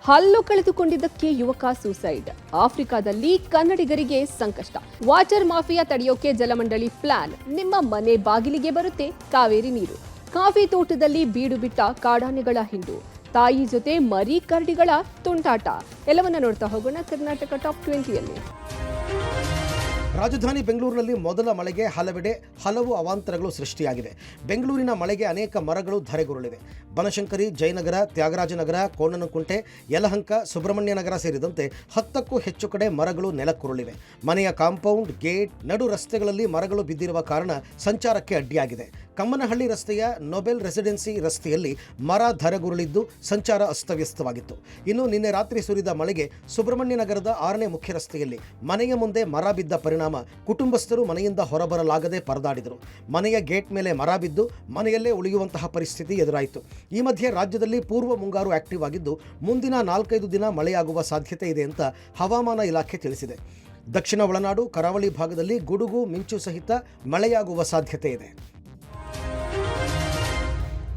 ಹಲ್ಲು ಕಳೆದುಕೊಂಡಿದ್ದಕ್ಕೆ ಯುವಕ ಸೂಸೈಡ್. ಆಫ್ರಿಕಾದಲ್ಲಿ ಕನ್ನಡಿಗರಿಗೆ ಸಂಕಷ್ಟ. ವಾಟರ್ ಮಾಫಿಯಾ ತಡೆಯೋಕೆ ಜಲಮಂಡಳಿ ಪ್ಲಾನ್. ನಿಮ್ಮ ಮನೆ ಬಾಗಿಲಿಗೆ ಬರುತ್ತೆ ಕಾವೇರಿ ನೀರು. ಕಾಫಿ ತೋಟದಲ್ಲಿ ಬೀಡು ಬಿಟ್ಟ ಕಾಡಾನೆಗಳ ಹಿಂಡು. ತಾಯಿ ಜೊತೆ ಮರಿ ಕರಡಿಗಳ ತುಂಟಾಟ. ಎಲ್ಲವನ್ನ ನೋಡ್ತಾ ಹೋಗೋಣ ಕರ್ನಾಟಕ ಟಾಪ್ 20ಯಲ್ಲಿ. ರಾಜಧಾನಿ ಬೆಂಗಳೂರಿನಲ್ಲಿ ಮೊದಲ ಮಳೆಗೆ ಹಲವೆಡೆ ಹಲವು ಅವಾಂತರಗಳು ಸೃಷ್ಟಿಯಾಗಿವೆ. ಬೆಂಗಳೂರಿನ ಮಳೆಗೆ ಅನೇಕ ಮರಗಳು ಧರೆಗುರುಳಿವೆ. ಬನಶಂಕರಿ, ಜಯನಗರ, ತ್ಯಾಗರಾಜನಗರ, ಕೋಣನಕುಂಟೆ, ಯಲಹಂಕ, ಸುಬ್ರಹ್ಮಣ್ಯ ನಗರ ಸೇರಿದಂತೆ 10ಕ್ಕೂ ಹೆಚ್ಚು ಕಡೆ ಮರಗಳು ನೆಲಕ್ಕುರುಳಿವೆ. ಮನೆಯ ಕಾಂಪೌಂಡ್, ಗೇಟ್, ನಡು ರಸ್ತೆಗಳಲ್ಲಿ ಮರಗಳು ಬಿದ್ದಿರುವ ಕಾರಣ ಸಂಚಾರಕ್ಕೆ ಅಡ್ಡಿಯಾಗಿದೆ. ಕಮ್ಮನಹಳ್ಳಿ ರಸ್ತೆಯ ನೊಬೆಲ್ ರೆಸಿಡೆನ್ಸಿ ರಸ್ತೆಯಲ್ಲಿ ಮರ ಧರೆಗುರುಳಿದ್ದು ಸಂಚಾರ ಅಸ್ತವ್ಯಸ್ತವಾಗಿತ್ತು. ಇನ್ನು ನಿನ್ನೆ ರಾತ್ರಿ ಸುರಿದ ಮಳೆಗೆ ಸುಬ್ರಹ್ಮಣ್ಯ ನಗರದ 6ನೇ ಮುಖ್ಯ ರಸ್ತೆಯಲ್ಲಿ ಮನೆಯ ಮುಂದೆ ಮರ ಬಿದ್ದ ಪರಿಣಾಮ ಕುಟುಂಬಸ್ಥರು ಮನೆಯಿಂದ ಹೊರಬರಲಾಗದೆ ಪರದಾಡಿದರು. ಮನೆಯ ಗೇಟ್ ಮೇಲೆ ಮರ ಬಿದ್ದು ಮನೆಯಲ್ಲೇ ಉಳಿಯುವಂತಹ ಪರಿಸ್ಥಿತಿ ಎದುರಾಯಿತು. ಈ ಮಧ್ಯೆ ರಾಜ್ಯದಲ್ಲಿ ಪೂರ್ವ ಮುಂಗಾರು ಆಕ್ಟಿವ್ ಆಗಿದ್ದು ಮುಂದಿನ 4-5 ದಿನ ಮಳೆಯಾಗುವ ಸಾಧ್ಯತೆ ಇದೆ ಅಂತ ಹವಾಮಾನ ಇಲಾಖೆ ತಿಳಿಸಿದೆ. ದಕ್ಷಿಣ ಒಳನಾಡು, ಕರಾವಳಿ ಭಾಗದಲ್ಲಿ ಗುಡುಗು ಮಿಂಚು ಸಹಿತ ಮಳೆಯಾಗುವ ಸಾಧ್ಯತೆ ಇದೆ.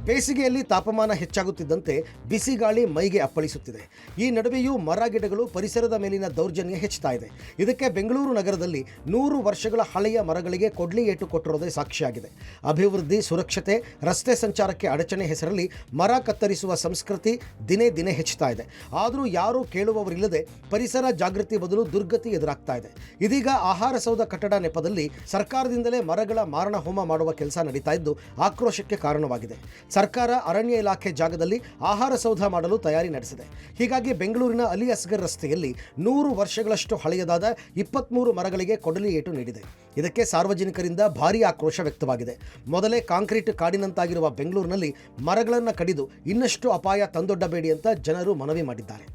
ಬೇಸಿಗೆಯಲ್ಲಿ ತಾಪಮಾನ ಹೆಚ್ಚಾಗುತ್ತಿದ್ದಂತೆ ಬಿಸಿ ಗಾಳಿ ಮೈಗೆ ಅಪ್ಪಳಿಸುತ್ತಿದೆ. ಈ ನಡುವೆಯೂ ಮರ ಗಿಡಗಳು ಪರಿಸರದ ಮೇಲಿನ ದೌರ್ಜನ್ಯ ಹೆಚ್ಚುತ್ತಾ ಇದೆ. ಇದಕ್ಕೆ ಬೆಂಗಳೂರು ನಗರದಲ್ಲಿ 100 ವರ್ಷಗಳ ಹಳೆಯ ಮರಗಳಿಗೆ ಕೊಡ್ಲಿ ಏಟು ಕೊಟ್ಟಿರೋದೇ ಸಾಕ್ಷಿಯಾಗಿದೆ. ಅಭಿವೃದ್ಧಿ, ಸುರಕ್ಷತೆ, ರಸ್ತೆ ಸಂಚಾರಕ್ಕೆ ಅಡಚಣೆ ಹೆಸರಲ್ಲಿ ಮರ ಕತ್ತರಿಸುವ ಸಂಸ್ಕೃತಿ ದಿನೇ ದಿನೇ ಹೆಚ್ಚುತ್ತಾ ಇದೆ. ಆದರೂ ಯಾರೂ ಕೇಳುವವರಿಲ್ಲದೆ ಪರಿಸರ ಜಾಗೃತಿ ಬದಲು ದುರ್ಗತಿ ಎದುರಾಗ್ತಾ ಇದೆ. ಇದೀಗ ಆಹಾರ ಸೌಧ ಕಟ್ಟಡ ನೆಪದಲ್ಲಿ ಸರ್ಕಾರದಿಂದಲೇ ಮರಗಳ ಮಾರಣ ಹೋಮ ಮಾಡುವ ಕೆಲಸ ನಡೀತಾ ಇದ್ದು ಆಕ್ರೋಶಕ್ಕೆ ಕಾರಣವಾಗಿದೆ. ಸರ್ಕಾರ ಅರಣ್ಯ ಇಲಾಖೆ ಜಾಗದಲ್ಲಿ ಆಹಾರ ಸೌಧ ಮಾಡಲು ತಯಾರಿ ನಡೆಸಿದೆ. ಹೀಗಾಗಿ ಬೆಂಗಳೂರಿನ ಅಲಿ ಅಸ್ಗರ್ ರಸ್ತೆಯಲ್ಲಿ 100 ವರ್ಷಗಳಷ್ಟು ಹಳೆಯದಾದ 23 ಮರಗಳಿಗೆ ಕೊಡಲಿ ಏಟು ನೀಡಿದೆ. ಇದಕ್ಕೆ ಸಾರ್ವಜನಿಕರಿಂದ ಭಾರೀ ಆಕ್ರೋಶ ವ್ಯಕ್ತವಾಗಿದೆ. ಮೊದಲೇ ಕಾಂಕ್ರೀಟ್ ಕಾಡಿನಂತಾಗಿರುವ ಬೆಂಗಳೂರಿನಲ್ಲಿ ಮರಗಳನ್ನು ಕಡಿದು ಇನ್ನಷ್ಟು ಅಪಾಯ ತಂದೊಡ್ಡಬೇಡಿ ಅಂತ ಜನರು ಮನವಿ ಮಾಡಿದ್ದಾರೆ.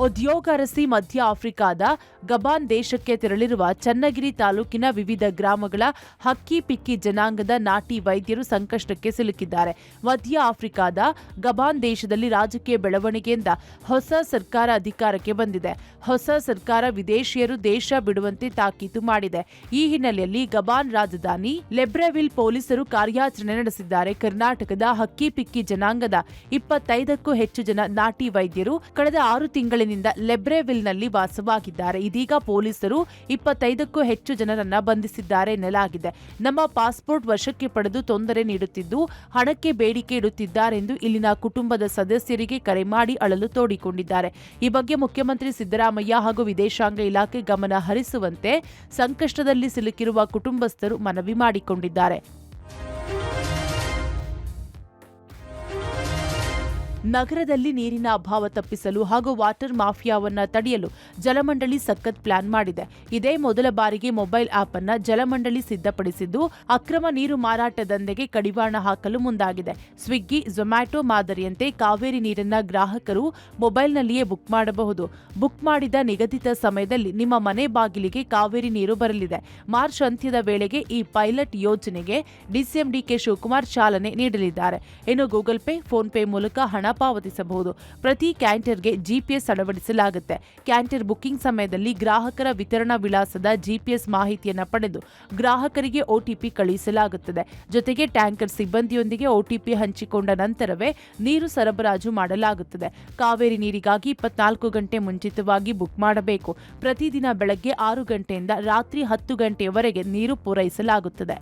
ಉದ್ಯೋಗ ಅರಸಿ ಮಧ್ಯ ಆಫ್ರಿಕಾದ ಗಬಾನ್ ದೇಶಕ್ಕೆ ತೆರಳಿರುವ ಚನ್ನಗಿರಿ ತಾಲೂಕಿನ ವಿವಿಧ ಗ್ರಾಮಗಳ ಹಕ್ಕಿ ಪಿಕ್ಕಿ ಜನಾಂಗದ ನಾಟಿ ವೈದ್ಯರು ಸಂಕಷ್ಟಕ್ಕೆ ಸಿಲುಕಿದ್ದಾರೆ. ಮಧ್ಯ ಆಫ್ರಿಕಾದ ಗಬಾನ್ ದೇಶದಲ್ಲಿ ರಾಜಕೀಯ ಬೆಳವಣಿಗೆಯಿಂದ ಹೊಸ ಸರ್ಕಾರ ಅಧಿಕಾರಕ್ಕೆ ಬಂದಿದೆ. ಹೊಸ ಸರ್ಕಾರ ವಿದೇಶಿಯರು ದೇಶ ಬಿಡುವಂತೆ ತಾಕೀತು ಮಾಡಿದೆ. ಈ ಹಿನ್ನೆಲೆಯಲ್ಲಿ ಗಬಾನ್ ರಾಜಧಾನಿ ಲಿಬ್ರೆವಿಲ್ ಪೊಲೀಸರು ಕಾರ್ಯಾಚರಣೆ ನಡೆಸಿದ್ದಾರೆ. ಕರ್ನಾಟಕದ ಹಕ್ಕಿ ಪಿಕ್ಕಿ ಜನಾಂಗದ 25ಕ್ಕೂ ಹೆಚ್ಚು ಜನ ನಾಟಿ ವೈದ್ಯರು ಕಳೆದ 6 ತಿಂಗಳಿನಿಂದ ಲಿಬ್ರೆವಿಲ್ನಲ್ಲಿ ವಾಸವಾಗಿದ್ದಾರೆ. ಇದೀಗ ಪೊಲೀಸರು 25ಕ್ಕೂ ಹೆಚ್ಚು ಜನರನ್ನ ಬಂಧಿಸಿದ್ದಾರೆ ಎನ್ನಲಾಗಿದೆ. ನಮ್ಮ ಪಾಸ್ಪೋರ್ಟ್ ವಶಕ್ಕೆ ಪಡೆದು ತೊಂದರೆ ನೀಡುತ್ತಿದ್ದು ಹಣಕ್ಕೆ ಬೇಡಿಕೆ ಇಡುತ್ತಿದ್ದಾರೆಂದು ಇಲ್ಲಿನ ಕುಟುಂಬದ ಸದಸ್ಯರಿಗೆ ಕರೆ ಮಾಡಿ ಅಳಲು ತೋಡಿಕೊಂಡಿದ್ದಾರೆ. ಈ ಬಗ್ಗೆ ಮುಖ್ಯಮಂತ್ರಿ ಸಿದ್ದರಾಮಯ್ಯ ಹಾಗೂ ವಿದೇಶಾಂಗ ಇಲಾಖೆ ಗಮನ ಹರಿಸುವಂತೆ ಸಂಕಷ್ಟದಲ್ಲಿ ಸಿಲುಕಿರುವ ಕುಟುಂಬಸ್ಥರು ಮನವಿ ಮಾಡಿಕೊಂಡಿದ್ದಾರೆ. ನಗರದಲ್ಲಿ ನೀರಿನ ಅಭಾವ ತಪ್ಪಿಸಲು ಹಾಗೂ ವಾಟರ್ ಮಾಫಿಯಾವನ್ನ ತಡೆಯಲು ಜಲಮಂಡಳಿ ಸಖತ್ ಪ್ಲಾನ್ ಮಾಡಿದೆ. ಇದೇ ಮೊದಲ ಬಾರಿಗೆ ಮೊಬೈಲ್ ಆಪ್ ಅನ್ನ ಜಲಮಂಡಳಿ ಸಿದ್ಧಪಡಿಸಿದ್ದು ಅಕ್ರಮ ನೀರು ಮಾರಾಟ ದಂಧೆಗೆ ಕಡಿವಾಣ ಹಾಕಲು ಮುಂದಾಗಿದೆ. ಸ್ವಿಗ್ಗಿ, ಝೊಮ್ಯಾಟೊ ಮಾದರಿಯಂತೆ ಕಾವೇರಿ ನೀರನ್ನ ಗ್ರಾಹಕರು ಮೊಬೈಲ್ನಲ್ಲಿಯೇ ಬುಕ್ ಮಾಡಬಹುದು. ಬುಕ್ ಮಾಡಿದ ನಿಗದಿತ ಸಮಯದಲ್ಲಿ ನಿಮ್ಮ ಮನೆ ಬಾಗಿಲಿಗೆ ಕಾವೇರಿ ನೀರು ಬರಲಿದೆ. ಮಾರ್ಚ್ ಅಂತ್ಯದ ವೇಳೆಗೆ ಈ ಪೈಲಟ್ ಯೋಜನೆಗೆ ಡಿಸಿಎಂ ಡಿಕೆ ಶಿವಕುಮಾರ್ ಚಾಲನೆ ನೀಡಲಿದ್ದಾರೆ. ಇನ್ನು ಗೂಗಲ್ ಪೇ, ಫೋನ್ ಪೇ ಮೂಲಕ ಹಣ ಪಾವತಿಸಬಹುದು. ಪ್ರತಿ ಕ್ಯಾಂಟರ್ಗೆ ಜಿಪಿಎಸ್ ಅಳವಡಿಸಲಾಗುತ್ತೆ. ಕ್ಯಾಂಟರ್ ಬುಕಿಂಗ್ ಸಮಯದಲ್ಲಿ ಗ್ರಾಹಕರ ವಿತರಣಾ ವಿಳಾಸದ ಜಿಪಿಎಸ್ ಮಾಹಿತಿಯನ್ನು ಪಡೆದು ಗ್ರಾಹಕರಿಗೆ ಒಟಿಪಿ ಕಳುಹಿಸಲಾಗುತ್ತದೆ. ಜೊತೆಗೆ ಟ್ಯಾಂಕರ್ ಸಿಬ್ಬಂದಿಯೊಂದಿಗೆ ಒಟಿಪಿ ಹಂಚಿಕೊಂಡ ನಂತರವೇ ನೀರು ಸರಬರಾಜು ಮಾಡಲಾಗುತ್ತದೆ. ಕಾವೇರಿ ನೀರಿಗಾಗಿ 24 ಗಂಟೆ ಮುಂಚಿತವಾಗಿ ಬುಕ್ ಮಾಡಬೇಕು. ಪ್ರತಿದಿನ ಬೆಳಗ್ಗೆ 6 ಗಂಟೆಯಿಂದ ರಾತ್ರಿ 10 ಗಂಟೆಯವರೆಗೆ ನೀರು ಪೂರೈಸಲಾಗುತ್ತದೆ.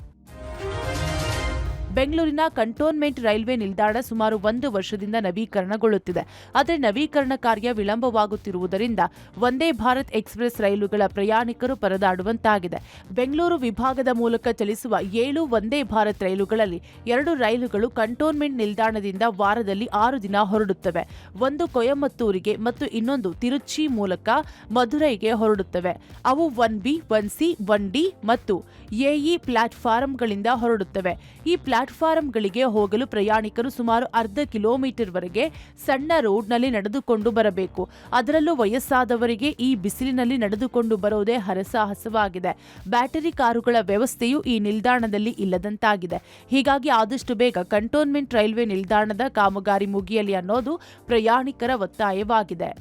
ಬೆಂಗಳೂರಿನ ಕಂಟೋನ್ಮೆಂಟ್ ರೈಲ್ವೆ ನಿಲ್ದಾಣ ಸುಮಾರು 1 ವರ್ಷದಿಂದ ನವೀಕರಣಗೊಳ್ಳುತ್ತಿದೆ. ಆದರೆ ನವೀಕರಣ ಕಾರ್ಯ ವಿಳಂಬವಾಗುತ್ತಿರುವುದರಿಂದ ವಂದೇ ಭಾರತ್ ಎಕ್ಸ್ಪ್ರೆಸ್ ರೈಲುಗಳ ಪ್ರಯಾಣಿಕರು ಪರದಾಡುವಂತಾಗಿದೆ. ಬೆಂಗಳೂರು ವಿಭಾಗದ ಮೂಲಕ ಚಲಿಸುವ 7 ವಂದೇ ಭಾರತ್ ರೈಲುಗಳಲ್ಲಿ 2 ರೈಲುಗಳು ಕಂಟೋನ್ಮೆಂಟ್ ನಿಲ್ದಾಣದಿಂದ ವಾರದಲ್ಲಿ 6 ದಿನ ಹೊರಡುತ್ತವೆ. ಒಂದು ಕೊಯಮತ್ತೂರಿಗೆ ಮತ್ತು ಇನ್ನೊಂದು ತಿರುಚಿ ಮೂಲಕ ಮಧುರೈಗೆ ಹೊರಡುತ್ತವೆ. ಅವು 1B, 1C, 1D ಮತ್ತು ಎಇ ಪ್ಲಾಟ್ಫಾರಂಗಳಿಂದ ಹೊರಡುತ್ತವೆ. ಈ ಪ್ಲಾಟ್ಫಾರಂಗಳಿಗೆ ಹೋಗಲು ಪ್ರಯಾಣಿಕರು ಸುಮಾರು ಅರ್ಧ ಕಿಲೋಮೀಟರ್ವರೆಗೆ ಸಣ್ಣ ರೋಡ್ನಲ್ಲಿ ನಡೆದುಕೊಂಡು ಬರಬೇಕು. ಅದರಲ್ಲೂ ವಯಸ್ಸಾದವರಿಗೆ ಈ ಬಿಸಿಲಿನಲ್ಲಿ ನಡೆದುಕೊಂಡು ಬರೋದೇ ಹರಸಾಹಸವಾಗಿದೆ. ಬ್ಯಾಟರಿ ಕಾರುಗಳ ವ್ಯವಸ್ಥೆಯೂ ಈ ನಿಲ್ದಾಣದಲ್ಲಿ ಇಲ್ಲದಂತಾಗಿದೆ. ಹೀಗಾಗಿ ಆದಷ್ಟು ಬೇಗ ಕಂಟೋನ್ಮೆಂಟ್ ರೈಲ್ವೆ ನಿಲ್ದಾಣದ ಕಾಮಗಾರಿ ಮುಗಿಯಲಿ ಅನ್ನೋದು ಪ್ರಯಾಣಿಕರ ಒತ್ತಾಯವಾಗಿದೆ.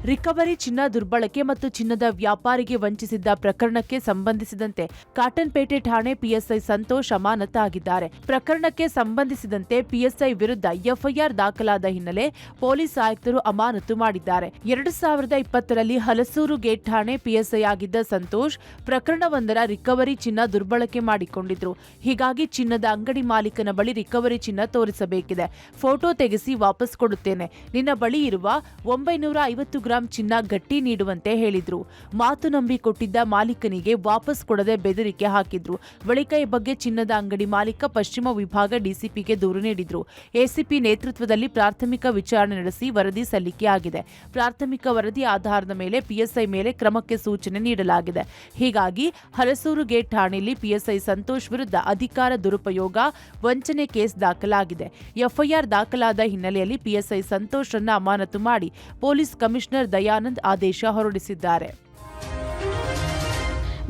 ರಿಕವರಿ ಚಿನ್ನ ದುರ್ಬಳಕೆ ಮತ್ತು ಚಿನ್ನದ ವ್ಯಾಪಾರಿಗೆ ವಂಚಿಸಿದ್ದ ಪ್ರಕರಣಕ್ಕೆ ಸಂಬಂಧಿಸಿದಂತೆ ಕಾಟನ್ಪೇಟೆ ಠಾಣೆ ಪಿಎಸ್ಐ ಸಂತೋಷ್ ಅಮಾನತ್ ಆಗಿದ್ದಾರೆ. ಪ್ರಕರಣಕ್ಕೆ ಸಂಬಂಧಿಸಿದಂತೆ ಪಿಎಸ್ಐ ವಿರುದ್ಧ ಎಫ್ಐಆರ್ ದಾಖಲಾದ ಹಿನ್ನೆಲೆ ಪೊಲೀಸ್ ಆಯುಕ್ತರು ಅಮಾನತು ಮಾಡಿದ್ದಾರೆ. 2020ರಲ್ಲಿ ಹಲಸೂರು ಗೇಟ್ ಠಾಣೆ ಪಿಎಸ್ಐ ಆಗಿದ್ದ ಸಂತೋಷ್ ಪ್ರಕರಣವೊಂದರ ರಿಕವರಿ ಚಿನ್ನ ದುರ್ಬಳಕೆ ಮಾಡಿಕೊಂಡಿದ್ರು. ಹೀಗಾಗಿ ಚಿನ್ನದ ಅಂಗಡಿ ಮಾಲೀಕನ ಬಳಿ ರಿಕವರಿ ಚಿನ್ನ ತೋರಿಸಬೇಕಿದೆ, ಫೋಟೋ ತೆಗೆಸಿ ವಾಪಸ್ ಕೊಡುತ್ತೇನೆ, ನಿನ್ನ ಬಳಿ ಇರುವ 950 ಗ್ರಾಂ ಚಿನ್ನ ಗಟ್ಟಿ ನೀಡುವಂತೆ ಹೇಳಿದ್ರು. ಮಾತು ನಂಬಿ ಕೊಟ್ಟಿದ್ದ ಮಾಲೀಕನಿಗೆ ವಾಪಸ್ ಕೊಡದೆ ಬೆದರಿಕೆ ಹಾಕಿದ್ರು. ಬಳಿಕ ಈ ಬಗ್ಗೆ ಚಿನ್ನದ ಅಂಗಡಿ ಮಾಲೀಕ ಪಶ್ಚಿಮ ವಿಭಾಗ ಡಿಸಿಪಿಗೆ ದೂರು ನೀಡಿದ್ರು. ಎಸಿಪಿ ನೇತೃತ್ವದಲ್ಲಿ ಪ್ರಾಥಮಿಕ ವಿಚಾರಣೆ ನಡೆಸಿ ವರದಿ ಸಲ್ಲಿಕೆಯಾಗಿದೆ. ಪ್ರಾಥಮಿಕ ವರದಿ ಆಧಾರದ ಮೇಲೆ ಪಿಎಸ್ಐ ಮೇಲೆ ಕ್ರಮಕ್ಕೆ ಸೂಚನೆ ನೀಡಲಾಗಿದೆ. ಹೀಗಾಗಿ ಹಲಸೂರು ಗೇಟ್ ಠಾಣೆಯಲ್ಲಿ ಪಿಎಸ್ಐ ಸಂತೋಷ್ ವಿರುದ್ಧ ಅಧಿಕಾರ ದುರುಪಯೋಗ ವಂಚನೆ ಕೇಸ್ ದಾಖಲಾಗಿದೆ. ಎಫ್ಐಆರ್ ದಾಖಲಾದ ಹಿನ್ನೆಲೆಯಲ್ಲಿ ಪಿಎಸ್ಐ ಸಂತೋಷ್ ಅಮಾನತು ಮಾಡಿ ಪೊಲೀಸ್ ಕಮಿಷನರ್ ದಯಾನಂದ್ ಆದೇಶ ಹೊರಡಿಸಿದ್ದಾರೆ.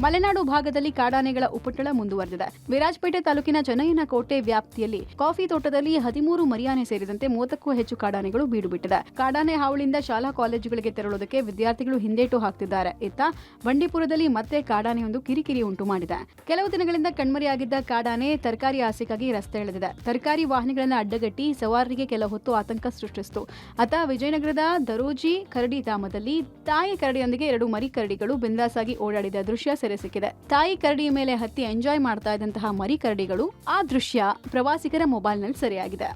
ಮಲೆನಾಡು ಭಾಗದಲ್ಲಿ ಕಾಡಾನೆಗಳ ಉಪಟಳ ಮುಂದುವರೆದಿದೆ. ವಿರಾಜಪೇಟೆ ತಾಲೂಕಿನ ಚನ್ನಯ್ಯನಕೋಟೆ ವ್ಯಾಪ್ತಿಯಲ್ಲಿ ಕಾಫಿ ತೋಟದಲ್ಲಿ 13 ಮರಿಯಾನೆ ಸೇರಿದಂತೆ 30ಕ್ಕೂ ಹೆಚ್ಚು ಕಾಡಾನೆಗಳು ಬೀಡು ಬಿಟ್ಟಿದೆ. ಕಾಡಾನೆ ಹಾವಳಿಯಿಂದ ಶಾಲಾ ಕಾಲೇಜುಗಳಿಗೆ ತೆರಳುವುದಕ್ಕೆ ವಿದ್ಯಾರ್ಥಿಗಳು ಹಿಂದೇಟು ಹಾಕ್ತಿದ್ದಾರೆ. ಇತ್ತ ಬಂಡೀಪುರದಲ್ಲಿ ಮತ್ತೆ ಕಾಡಾನೆಯೊಂದು ಕಿರಿಕಿರಿ ಉಂಟು ಮಾಡಿದೆ. ಕೆಲವು ದಿನಗಳಿಂದ ಕಣ್ಮರೆಯಾಗಿದ್ದ ಕಾಡಾನೆ ತರಕಾರಿ ಆಸೆಗಾಗಿ ರಸ್ತೆ ಎಳೆದಿದೆ. ತರಕಾರಿ ವಾಹನಗಳನ್ನು ಅಡ್ಡಗಟ್ಟಿ ಸವಾರರಿಗೆ ಕೆಲ ಹೊತ್ತು ಆತಂಕ ಸೃಷ್ಟಿಸಿತು. ಅತ್ತ ವಿಜಯನಗರದ ದರೋಜಿ ಕರಡಿ ಧಾಮದಲ್ಲಿ ತಾಯಿ ಕರಡಿಯೊಂದಿಗೆ 2 ಮರಿ ಕರಡಿಗಳು ಬಿಂದಾಸಾಗಿ ಓಡಾಡಿದ ದೃಶ್ಯ ಸೆರೆ ಸಿಕ್ಕಿದೆ. ತಾಯಿ ಕರಡಿಯ ಮೇಲೆ ಹತ್ತಿ ಎಂಜಾಯ್ ಮಾಡ್ತಾ ಇದ್ದಂತಹ ಮರಿ ಕರಡಿಗಳು. ಆ ದೃಶ್ಯ ಪ್ರವಾಸಿಗರ ಮೊಬೈಲ್ನಲ್ಲಿ ಸೆರೆಯಾಗಿದೆ.